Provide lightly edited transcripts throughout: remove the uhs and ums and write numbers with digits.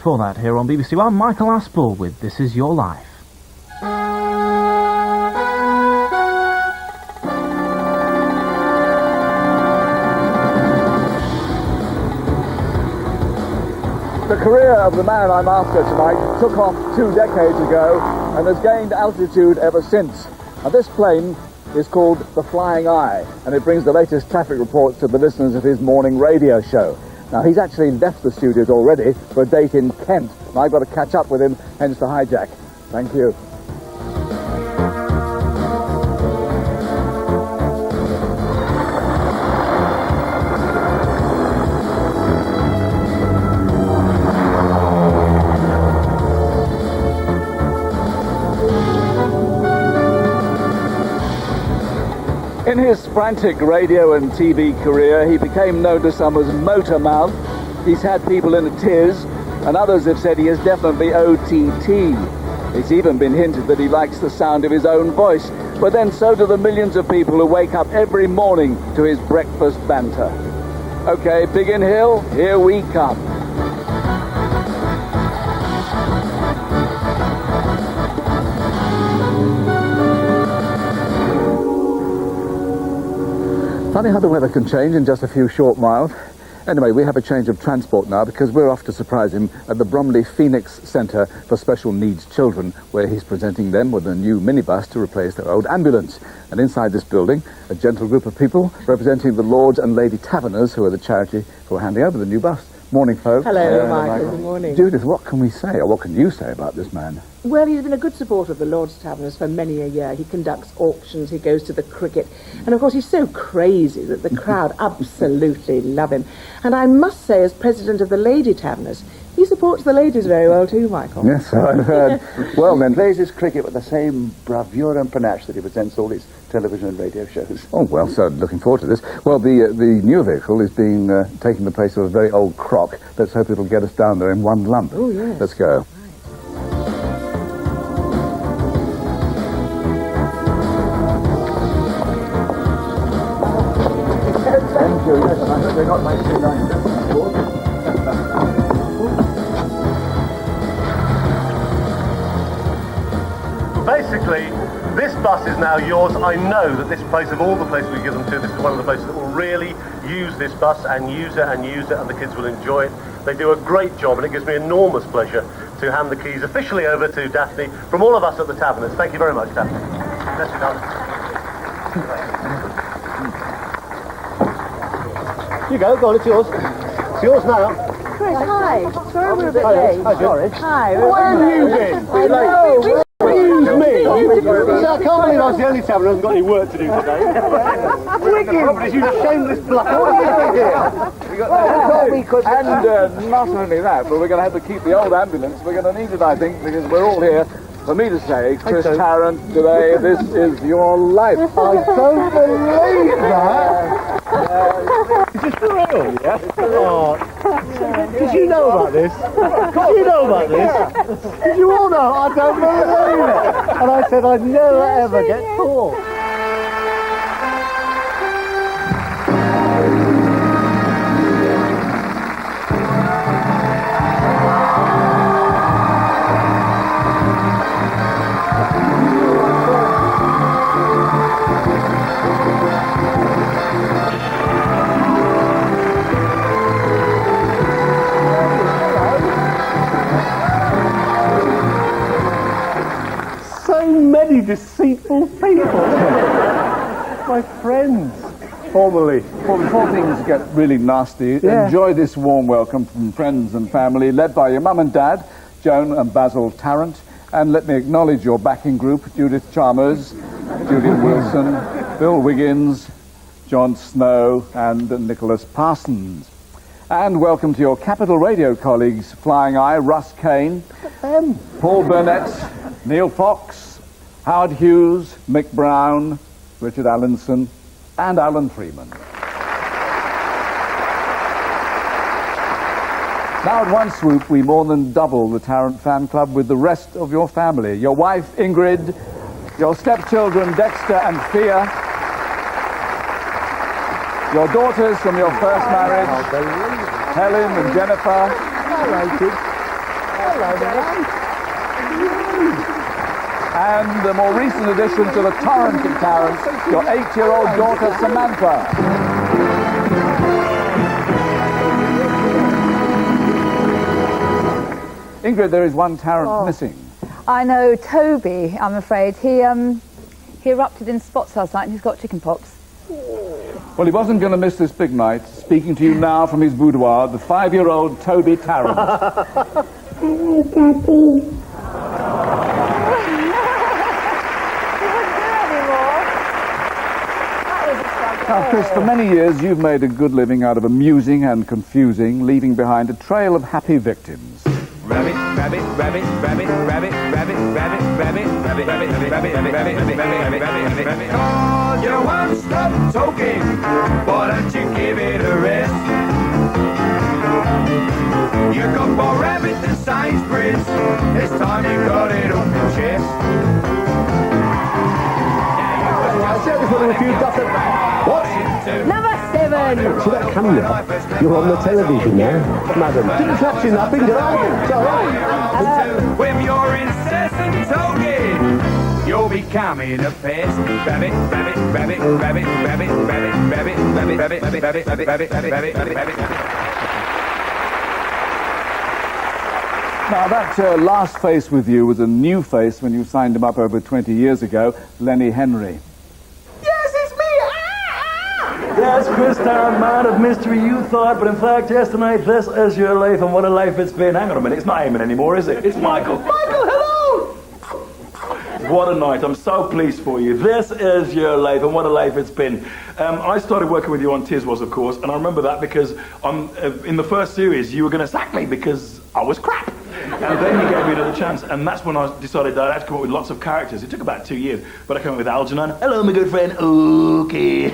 For that, here on BBC One, Michael Aspel with This Is Your Life. The career of the man I'm after tonight took off 2 decades ago and has gained altitude ever since. Now, this plane is called the Flying Eye, and it brings the latest traffic reports to the listeners of his morning radio show. Now, he's actually left the studios already for a date in Kent, and I've got to catch up with him, hence the hijack. Thank you. In his frantic radio and TV career, he became known to some as Motor Mouth. He's had people in a tiz, and others have said he is definitely OTT. It's even been hinted that he likes the sound of his own voice, but then so do the millions of people who wake up every morning to his breakfast banter. Okay, Biggin Hill, here we come. Funny how the weather can change in just a few short miles. Anyway, we have a change of transport now because we're off to surprise him at the Bromley Phoenix Centre for Special Needs Children, where he's presenting them with a new minibus to replace their old ambulance. And inside this building, a gentle group of people representing the Lords and Lady Taverners, who are the charity who are handing over the new bus. Morning, folks. Hello, Michael. Good morning. Judith, what can we say, or what can you say about this man? Well, he's been a good supporter of the Lord's Taverners for many a year. He conducts auctions, he goes to the cricket, and of course he's so crazy that the crowd absolutely love him. And I must say, as president of the Lady Taverners, he supports the ladies very well too, Michael. Yes, I've heard. Well, then, Plays his cricket with the same bravura and panache that he presents all his television and radio shows. oh, well, so looking forward to this. Well, the new vehicle is being taking the place of a very old crock. Let's hope it'll get us down there in one lump. Oh, yes. Let's go. Thank you. Yes, I hope they got my 297. Basically, this bus is now yours. I know that this place, of all the places we give them to, this is one of the places that will really use this bus and use it and use it, and the kids will enjoy it. They do a great job, and it gives me enormous pleasure to hand the keys officially over to Daphne from all of us at the Taverners. Thank you very much, Daphne. Bless you, darling. You go on, it's yours. It's yours now. Chris, hi. Sorry we're a bit late. Hi, George. Hi. Where have you been? Excuse me. I can't believe I was the only tavern who hasn't got any work to do today. Wiggins, you shameless bloke. What are you doing here? And not only that, but we're going to have to keep the old ambulance. We're going to need it, I think, because we're all here. For me to say, Chris Tarrant, today, this is your life. I don't believe that. Is this for real? Yes. Oh. Did you know about this? Did you know about this? Did you all know? I don't believe it. And I said I'd never ever get caught. Many deceitful people. My friends, formerly. Well, before things get really nasty, enjoy this warm welcome from friends and family, led by your mum and dad, Joan and Basil Tarrant. And let me acknowledge your backing group, Judith Chalmers, Julian Wilson, Bill Wiggins, John Snow, and Nicholas Parsons. And welcome to your Capital Radio colleagues, Flying Eye, Russ Kane, Paul Burnett, Neil Fox, Howard Hughes, Mick Brown, Richard Allinson, and Alan Freeman. Now at one swoop, we more than double the Tarrant fan club with the rest of your family. Your wife, Ingrid, your stepchildren, Dexter and Thea, your daughters from your first marriage, Helen and Jennifer, And the more recent addition to the torrent of Tarrants, your 8-year-old daughter, Samantha. Ingrid, there is one Tarrant missing. I know, Toby, I'm afraid. He erupted in spots last night and he's got chicken pox. Well, he wasn't going to miss this big night. Speaking to you now from his boudoir, the 5-year-old Toby Tarrant. Hi, Daddy. Now, Chris, for many years you've made a good living out of amusing and confusing, leaving behind a trail of happy victims. Rabbit, rabbit, rabbit, rabbit, rabbit, rabbit, rabbit, rabbit, rabbit, rabbit, rabbit, rabbit, rabbit, rabbit, rabbit, rabbit, rabbit. Cause you won't stop talking, why don't you give it a rest? You got more rabbit than Sainsbury's, this time you got it on your chest. I said before a few dozen. What? Number 7! See that camera? You're on the television now, madam. Didn't touch you nothing, did I? Sorry. With your incessant talking, you'll be becoming a pest. Rabbit, rabbit, rabbit, rabbit, rabbit, rabbit, rabbit, rabbit, rabbit, rabbit, rabbit, rabbit, rabbit, rabbit, rabbit. Now, that last face with you was a new face when you signed him up over 20 years ago, Lenny Henry. Yes, Chris Tarrant, man of mystery, you thought, but in fact, yes, tonight, this is your life, and what a life it's been. Hang on a minute, it's not Eamon anymore, is it? It's Michael. Michael, hello! What a night, I'm so pleased for you. This is your life, and what a life it's been. I started working with you on Tiswas, of course, and I remember that because in the first series, you were going to sack me because I was crap. And then you gave me another chance, and that's when I decided that I had to come up with lots of characters. It took about 2 years, but I came up with Algernon. Hello, my good friend. Okay.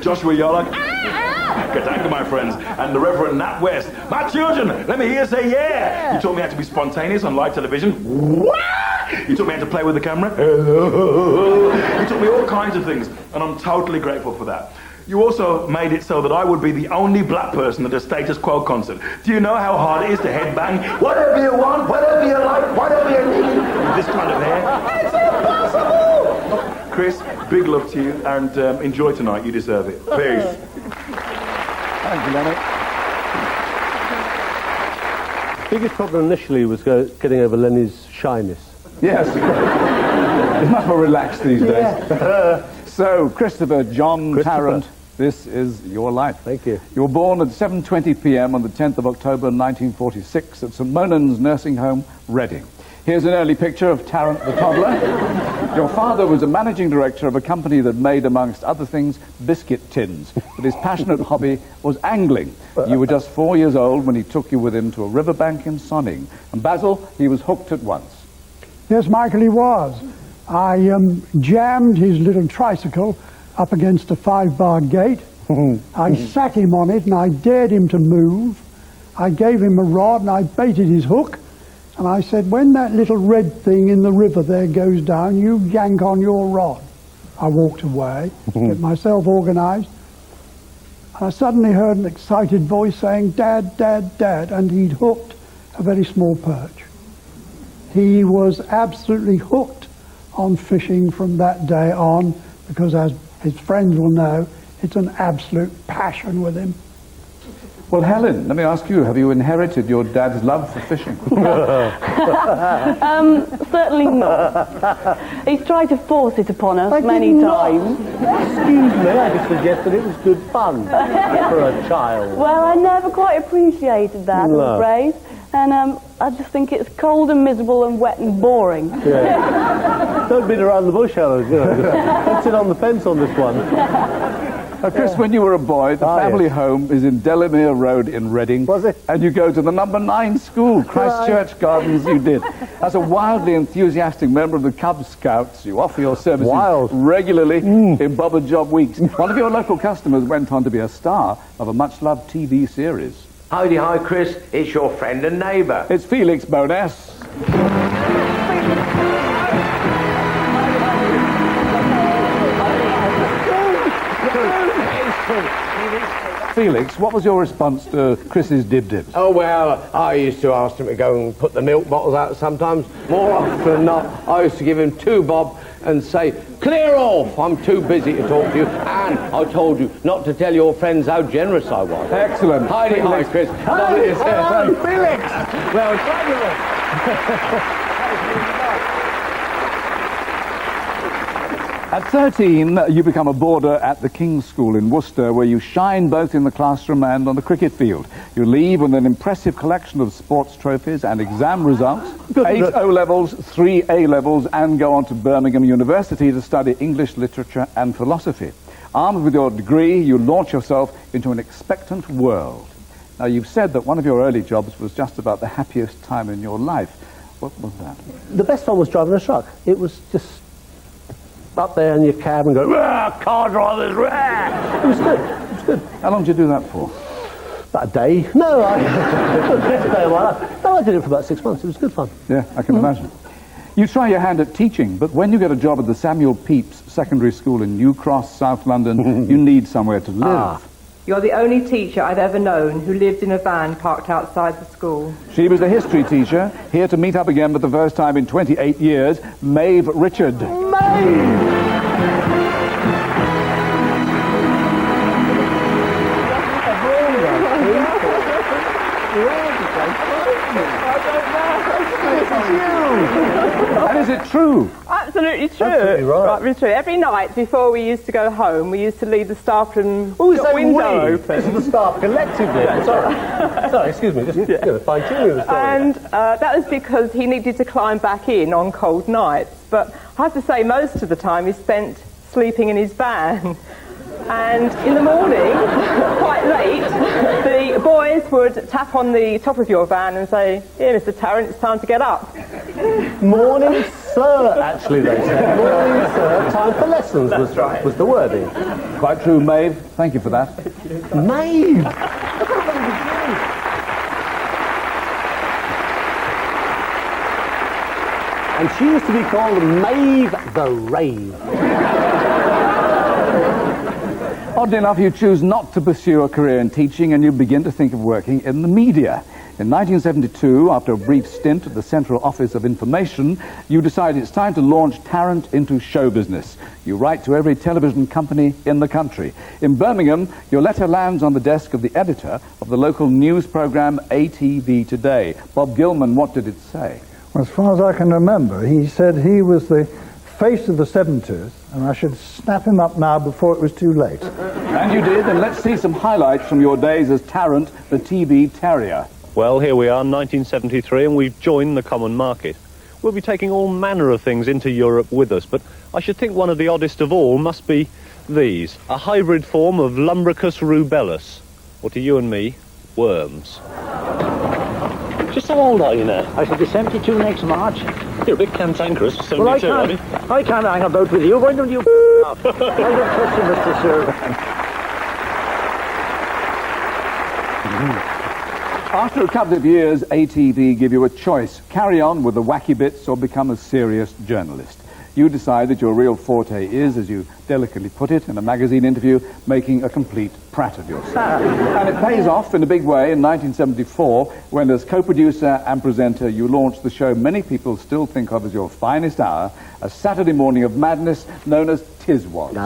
Joshua Yarlock, Katanga, my friends, and the Reverend Nat West. My children, let me hear you say yeah. You taught me how to be spontaneous on live television. You taught me how to play with the camera. You taught me all kinds of things, and I'm totally grateful for that. You also made it so that I would be the only black person at a Status Quo concert. Do you know how hard it is to headbang? Whatever you want, whatever you like, whatever you need. With this kind of hair. It's impossible! Chris, big love to you, and enjoy tonight. You deserve it. Peace. Thank you, Lenny. Biggest problem initially was getting over Lenny's shyness. Yes. He's much more relaxed these days. So, Christopher John Tarrant, this is your life. Thank you. You were born at 7:20 p.m. on the 10th of October 1946 at St Monan's Nursing Home, Reading. Here's an early picture of Tarrant the toddler. Your father was a managing director of a company that made, amongst other things, biscuit tins. But his passionate hobby was angling. You were just 4 years old when he took you with him to a riverbank in Sonning. And Basil, he was hooked at once. Yes, Michael, he was. I jammed his little tricycle up against a 5-bar gate. I sat him on it and I dared him to move. I gave him a rod and I baited his hook. And I said, when that little red thing in the river there goes down, you yank on your rod. I walked away, get myself organised, and I suddenly heard an excited voice saying, Dad, Dad, Dad, and he'd hooked a very small perch. He was absolutely hooked on fishing from that day on, because as his friends will know, it's an absolute passion with him. Well, Helen, let me ask you, have you inherited your dad's love for fishing? Certainly not. He's tried to force it upon us many times. Excuse me, I just suggested it was good fun for a child. Well, I never quite appreciated that, I'm afraid. And I just think it's cold and miserable and wet and boring. Yeah. Don't beat around the bush, Helen. Don't sit on the fence on this one. Chris, when you were a boy, the family home is in Delamere Road in Reading. Was it? And you go to the number 9 school, Christchurch Gardens, you did. As a wildly enthusiastic member of the Cub Scouts, you offer your services regularly in Bobber Job weeks. One of your local customers went on to be a star of a much-loved TV series. Howdy, hi, Chris. It's your friend and neighbour. It's Felix Bowness. Felix, what was your response to Chris's dib-dibs? Oh, well, I used to ask him to go and put the milk bottles out sometimes. More often than not, I used to give him 2 bob and say, clear off, I'm too busy to talk to you, and I told you not to tell your friends how generous I was. Excellent. Hi, Chris. Hello, Felix. Well, fabulous. At 13, you become a boarder at the King's School in Worcester, where you shine both in the classroom and on the cricket field. You leave with an impressive collection of sports trophies and exam results, 8 O-levels, 3 A-levels, and go on to Birmingham University to study English literature and philosophy. Armed with your degree, you launch yourself into an expectant world. Now, you've said that one of your early jobs was just about the happiest time in your life. What was that? The best one was driving a truck. It was just up there in your cab and go, rah, car drivers, rah. It was good. It was good. How long did you do that for? About a day. No, I did it for about 6 months. It was good fun. Yeah, I can imagine. You try your hand at teaching, but when you get a job at the Samuel Pepys Secondary School in New Cross, South London, you need somewhere to live. You're the only teacher I've ever known who lived in a van parked outside the school. She was a history teacher, here to meet up again for the first time in 28 years, Maeve Richard. Maeve! And is it true? Absolutely true. Absolutely right. Right, true. Every night before we used to go home, we used to leave the staff room window open. This is the staff collectively. Sorry, excuse me, just fine-tuning the story. And that was because he needed to climb back in on cold nights. But I have to say, most of the time he spent sleeping in his van. And in the morning, quite late, the boys would tap on the top of your van and say, "Here, Mr. Tarrant, it's time to get up." Morning, sir, actually, they said. Morning, sir, time for lessons was the wording. Quite true, Maeve. Thank you for that. Maeve! And she used to be called Maeve the Rave. Oddly enough, you choose not to pursue a career in teaching and you begin to think of working in the media. In 1972, after a brief stint at the Central Office of Information, you decide it's time to launch Tarrant into show business. You write to every television company in the country. In Birmingham, your letter lands on the desk of the editor of the local news program ATV Today. Bob Gilman, what did it say? Well, as far as I can remember, he said he was the face of the 70s, and I should snap him up now before it was too late. And you did, and let's see some highlights from your days as Tarrant, the TV Terrier. Well, here we are, 1973, and we've joined the common market. We'll be taking all manner of things into Europe with us, but I should think one of the oddest of all must be these, a hybrid form of Lumbricus rubellus, or to you and me, worms. Just how old are you now? I shall be 72 next March. You're a bit cantankerous, 72, well, I can't hang about with you. Why don't you off? I don't trust you, Mr. Sir. After a couple of years, ATV give you a choice. Carry on with the wacky bits or become a serious journalist. You decide that your real forte is, as you delicately put it in a magazine interview, making a complete prat of yourself. And it pays off in a big way in 1974, when as co-producer and presenter you launched the show many people still think of as your finest hour, a Saturday morning of madness known as Tiswas.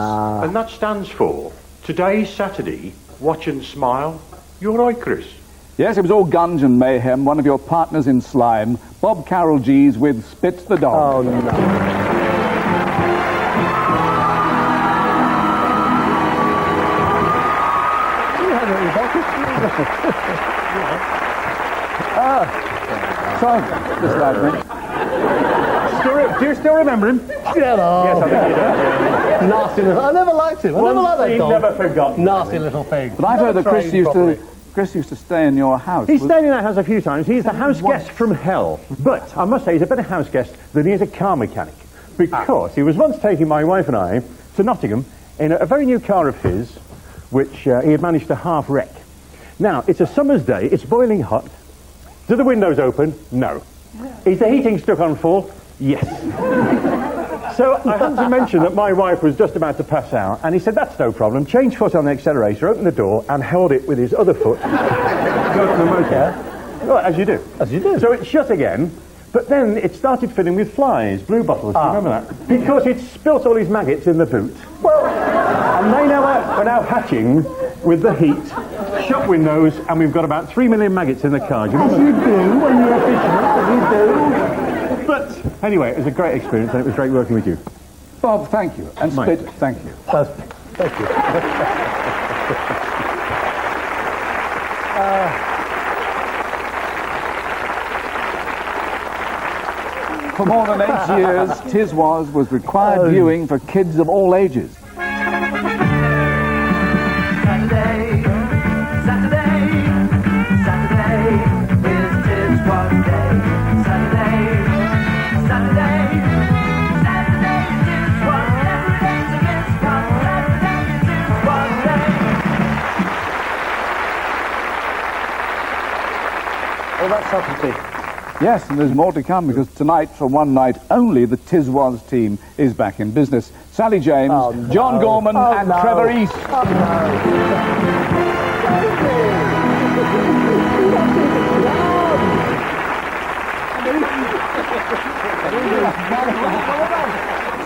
And that stands for Today's Saturday, Watch and Smile. You're right, Chris. Yes, it was all gunge and mayhem. One of your partners in slime, Bob Carroll G's with Spit the Dog. Oh, no. So, this lad, Do you still remember him? Get off. Yes, I think you do. Nasty little... I never liked him. I never liked that dog. Never forgotten. Nasty little pig. But I've heard that Chris used to stay in your house. He's stayed in our house a few times. He's the house guest from hell. But I must say he's a better house guest than he is a car mechanic. Because he was once taking my wife and I to Nottingham in a very new car of his, which he had managed to half wreck. Now, it's a summer's day. It's boiling hot. Do the windows open? No. Is the heating stuck on full? Yes. So I had to mention that my wife was just about to pass out, and he said, that's no problem. Change foot on the accelerator, open the door, and held it with his other foot. Go to the motor. Well, as you do. As you do. So it shut again, but then it started filling with flies, blue bottles, do you remember that? Because it spilt all these maggots in the boot. Well, and they are now hatching with the heat, shut windows, and we've got about 3 million maggots in the car. Do you remember? As you do when you're efficient, as you do. But anyway, it was a great experience, and it was great working with you. Bob, thank you. And Mike. Spit, thank you. Thank you. For more than 8 years, Tis Was required viewing for kids of all ages. Saturday, Saturday, Saturday is Tis Was Day. Saturday, Saturday, Saturday is Tis Was. Every day's a Tis Was. Saturday is Tis Was Day. Oh, that's subtlety. Yes, and there's more to come because tonight, for one night only, the Tis Was team is back in business. Sally James, John Gorman and Trevor East.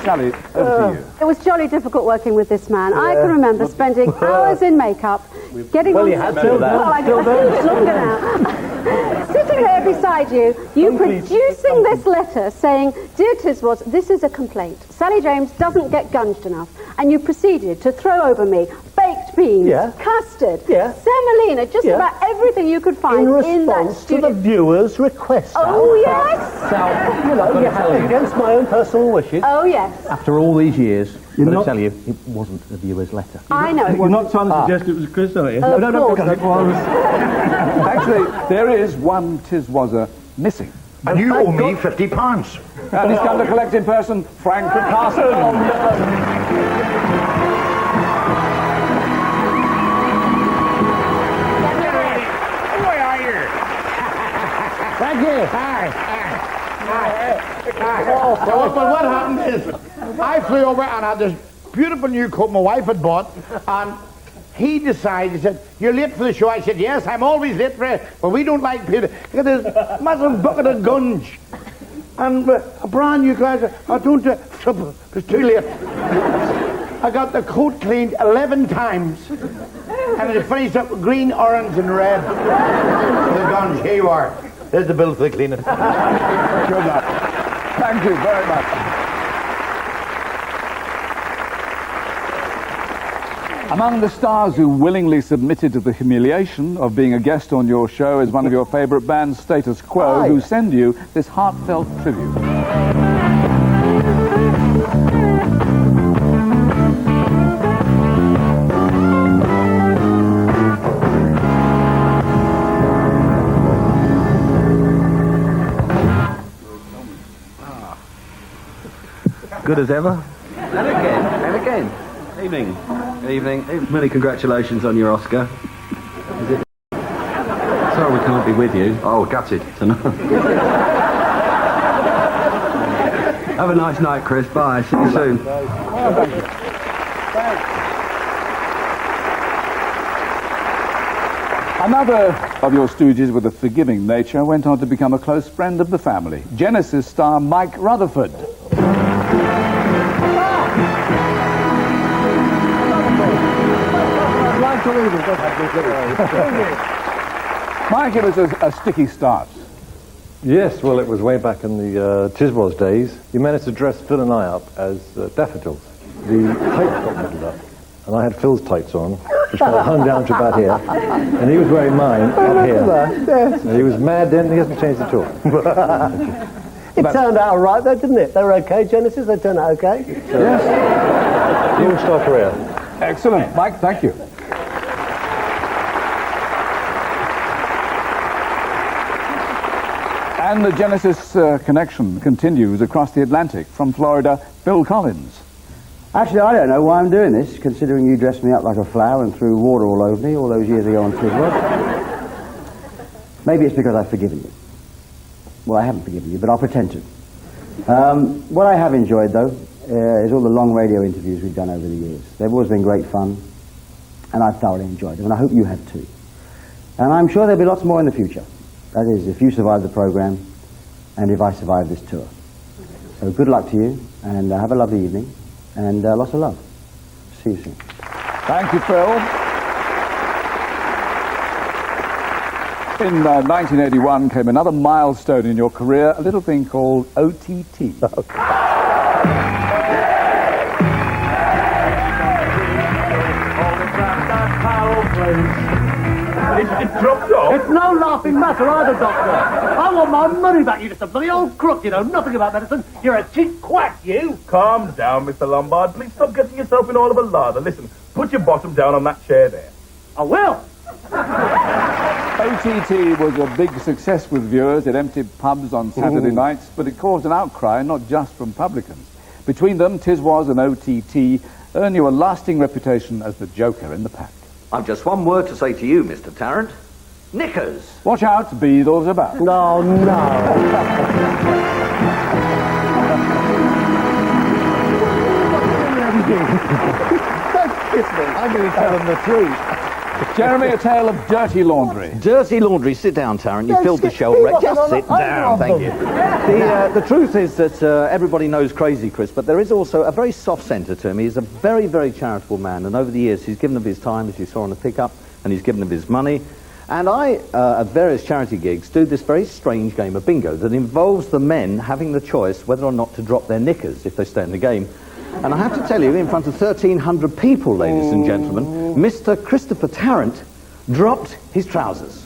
Sally, over to you. It was jolly difficult working with this man. I can remember spending hours in makeup, getting on... you had to. I think it's longer now. Sitting there beside you, producing this letter saying, Dear Tiswas, this is a complaint. Sally James doesn't get gunged enough. And you proceeded to throw over me baked beans, custard, semolina, just about everything you could find in that studio. To the viewer's request. Oh, yes. So, you know, you had it against my own personal wishes. Oh, yes. After all these years, You're I'm going not- to tell you, it wasn't the viewer's letter. I know it You're wasn't. not trying to suggest it was Chris, are you? Of course. It was. Actually, there is one Tis Wasser missing. And you owe me £50. And he's come to collect in person, Frank Carson. Thank you. Hi. Well, what happened is, I flew over and I had this beautiful new coat my wife had bought, and he decided, he said, you're late for the show. I said, yes, I'm always late for it, but we don't like people. Look at this massive bucket of gunge. And a brand new glass, I don't, it's too late. I got the coat cleaned 11 times, and it finished up with green, orange, and red. The gunge, here you are. There's the bill for the cleaning. Good luck. Thank you very much. Among the stars who willingly submitted to the humiliation of being a guest on your show is one of your favourite bands, Status Quo, who send you this heartfelt tribute. Good as ever. And again, and again. Evening. Evening. Many congratulations on your Oscar. Is it? Sorry we can't be with you. Oh, gutted tonight. Have a nice night, Chris. Bye. See you soon. Another of your stooges with a forgiving nature went on to become a close friend of the family. Genesis star Mike Rutherford. Mike, it was a sticky start. Yes, well, it was way back in the Tiswas days. You managed to dress Phil and I up as daffodils. The tights got muddled up, and I had Phil's tights on, which kind of hung down to about here, and he was wearing mine up here. Yes. And he was mad then, and he hasn't changed at all. It turned out all right, though, didn't it? They were okay, Genesis? They turned out okay? Yes. New star career. Excellent. Mike, thank you. And the Genesis connection continues across the Atlantic. From Florida, Phil Collins. Actually, I don't know why I'm doing this, considering you dressed me up like a flower and threw water all over me all those years ago on Tiswas. Maybe it's because I've forgiven you. Well, I haven't forgiven you, but I'll pretend to. What I have enjoyed, though, is all the long radio interviews we've done over the years. They've always been great fun, and I've thoroughly enjoyed them, and I hope you have too. And I'm sure there'll be lots more in the future. That is, if you survive the programme, and if I survive this tour. So good luck to you, and have a lovely evening, and lots of love. See you soon. Thank you, Phil. In 1981 came another milestone in your career, a little thing called OTT. It dropped off. It's no laughing matter either, Doctor. I want my money back, you just a bloody old crook, you know nothing about medicine. You're a cheap quack, you. Calm down, Mr. Lombard. Please stop getting yourself in all of a lather. Listen, put your bottom down on that chair there. I will. OTT was a big success with viewers. It emptied pubs on Saturday nights, but it caused an outcry not just from publicans. Between them, Tiswas and OTT earn you a lasting reputation as the joker in the pack. I've just one word to say to you, Mr. Tarrant. Knickers. Watch out, be those about. No, no. Don't kiss me. I'm going to tell them the truth. Jeremy, a tale of dirty laundry. Dirty laundry. Sit down, Tarrant. You filled the show. Just sit down. Thank you. The truth is that everybody knows Crazy Chris, but there is also a very soft centre to him. He's a very, very charitable man, and over the years he's given of his time, as you saw on the pickup, and he's given of his money. And I, at various charity gigs, do this very strange game of bingo that involves the men having the choice whether or not to drop their knickers if they stay in the game. And I have to tell you, in front of 1,300 people, ladies and gentlemen, Mr. Christopher Tarrant dropped his trousers.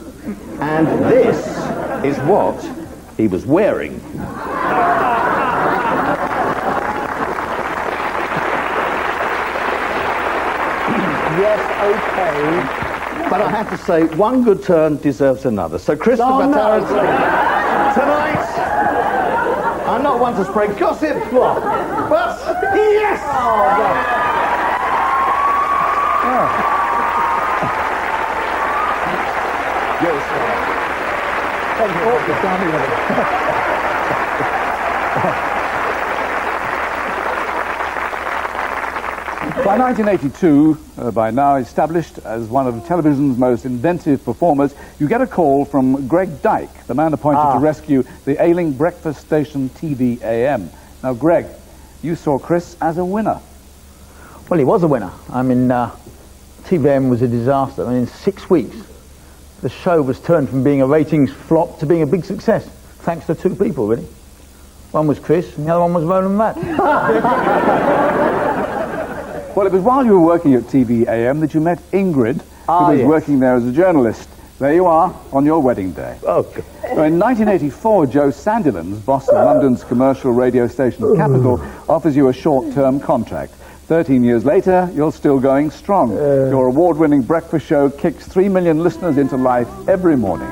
And this is what he was wearing. Yes, okay. But I have to say, one good turn deserves another. So Christopher Tarrant, tonight, I'm not one to spread gossip, but yes! By 1982, by now established as one of television's most inventive performers, you get a call from Greg Dyke, the man appointed to rescue the ailing breakfast station TV AM. Now, Greg, you saw Chris as a winner. Well, he was a winner. I mean, TVM was a disaster. I mean, in 6 weeks, the show was turned from being a ratings flop to being a big success, thanks to two people, really. One was Chris, and the other one was Roland Matt. Well, it was while you were working at TV AM that you met Ingrid, who was working there as a journalist. There you are, on your wedding day. Oh, God. In 1984, Joe Sandilands, boss of London's commercial radio station Capital, offers you a short-term contract. 13 years later, you're still going strong. Your award-winning breakfast show kicks 3 million listeners into life every morning.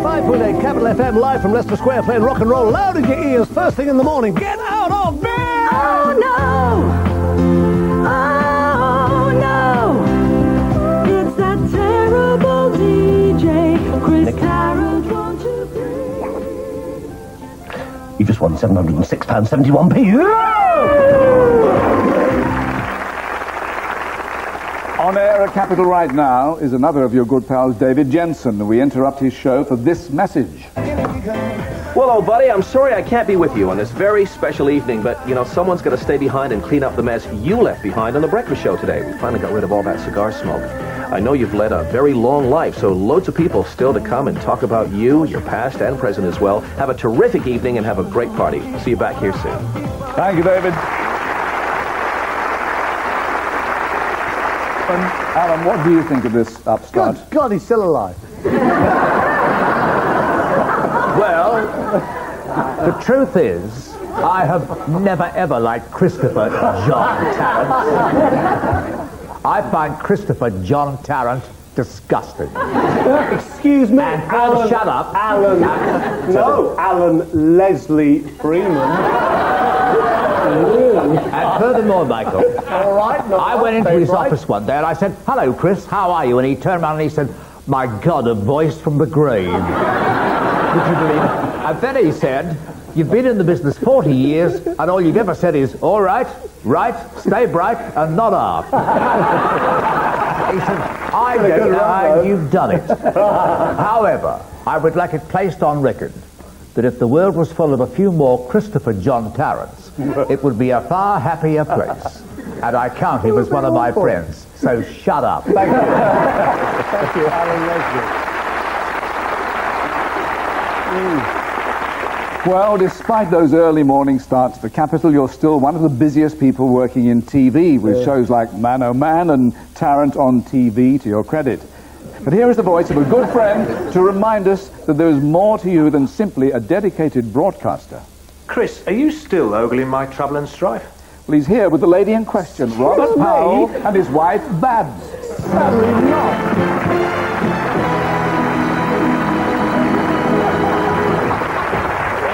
95.8 Capital FM, live from Leicester Square, playing rock and roll loud in your ears first thing in the morning. Get out of bed! Oh no! Oh no! It's that terrible DJ, Chris Tarrant, won't you please? You just won £706.71p. On air at Capital right now is another of your good pals, David Jensen. We interrupt his show for this message. Well, old buddy, I'm sorry I can't be with you on this very special evening, but, you know, someone's got to stay behind and clean up the mess you left behind on the breakfast show today. We finally got rid of all that cigar smoke. I know you've led a very long life, so loads of people still to come and talk about you, your past and present as well. Have a terrific evening and have a great party. See you back here soon. Thank you, David. Alan, what do you think of this upstart? Good God, he's still alive. Well, the truth is, I have never ever liked Christopher John Tarrant. I find Christopher John Tarrant disgusting. Excuse me, and Alan. Shut up, Alan. No, Alan Leslie Freeman. And furthermore, Michael, all right, I went into his office one day and I said, "Hello, Chris, how are you?" And he turned around and he said, My God, a voice from the grave. Would you believe it? And then he said, you've been in the business 40 years, and all you've ever said is, all right, right, stay bright, and not up. He said, I don't know, you've done it. However, I would like it placed on record that if the world was full of a few more Christopher John Tarrants, it would be a far happier place. And I count him as one of my friends. So shut up. Thank you. Thank you, Alan Leslie. Well, despite those early morning starts at the Capitol, you're still one of the busiest people working in TV, with shows like Man Oh Man and Tarrant on TV, to your credit. But here is the voice of a good friend to remind us that there is more to you than simply a dedicated broadcaster. Chris, are you still ogling my trouble and strife? Well, he's here with the lady in question, Robert Powell, and his wife, Babs. Sadly not.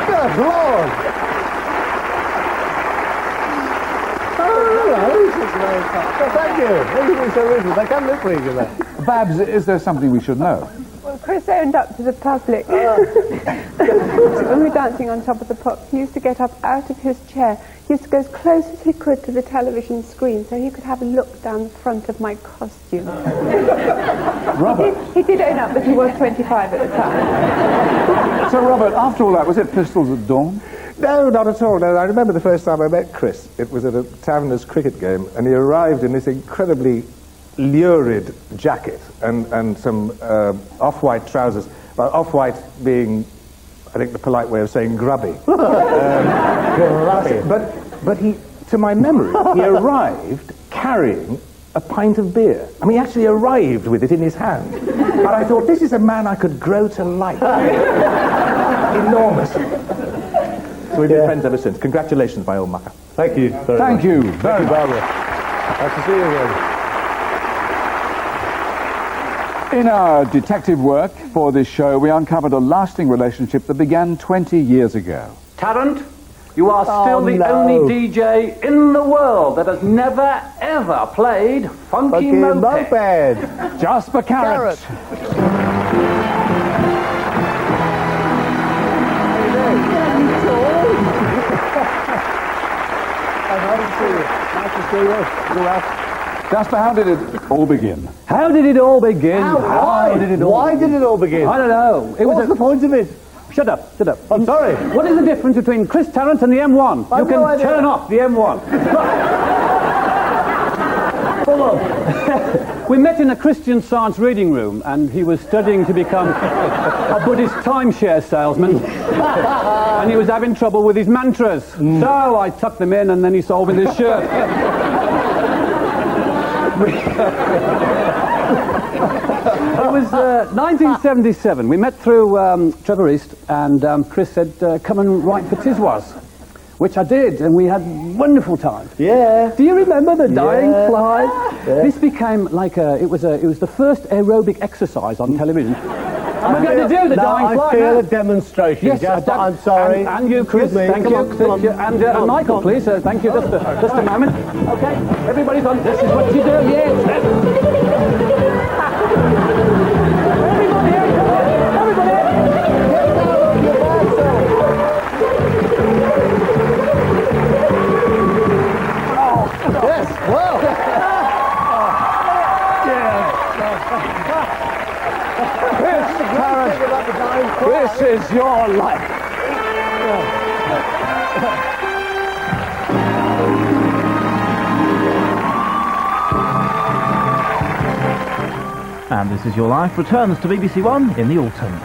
Good Lord! Thank you. Everything's so ruthless. I can't live with you there. Babs, is there something we should know? Well, Chris owned up to the public. When we were dancing on top of the pops, he used to get up out of his chair. He used to go as close as he could to the television screen so he could have a look down the front of my costume. Robert? He did own up that he was 25 at the time. So, Robert, after all that, was it pistols at dawn? No, not at all. No, I remember the first time I met Chris. It was at a Taverners cricket game, and he arrived in this incredibly lurid jacket and some off-white trousers. Well, off-white being, I think, the polite way of saying grubby. Grubby. But he, to my memory, he arrived carrying a pint of beer. I mean, he actually arrived with it in his hand. And I thought, this is a man I could grow to like. Enormous. So we've been friends ever since. Congratulations, my old mucker. Thank you very much. Thank you very much. Barbara. Nice to see you again. In our detective work for this show, we uncovered a lasting relationship that began 20 years ago. Tarrant, you are still the only DJ in the world that has never, ever played Funky Moped. Jasper Carrot. Jasper, how did it all begin? How did it all begin? Why did it all begin? I don't know. What's the point of it? Shut up. I'm sorry. What is the difference between Chris Tarrant and the M1? You can turn off the M1. We met in a Christian Science reading room, and he was studying to become a Buddhist timeshare salesman, and he was having trouble with his mantras. So I tucked them in, and then he saw with his shirt. It was 1977. We met through Trevor East, and Chris said, come and write for Tiswas, which I did, and we had wonderful times. Yeah. Do you remember the dying fly? Yeah. This became like it was the first aerobic exercise on television. And we're going to do the dying fly. I feel a demonstration. Yes, I'm sorry. And you, Chris. Thank you. And Michael, please. Thank you. Just a moment. Okay. Everybody's on. This is what you do. Yes. This is your life. And This Is Your Life returns to BBC One in the autumn.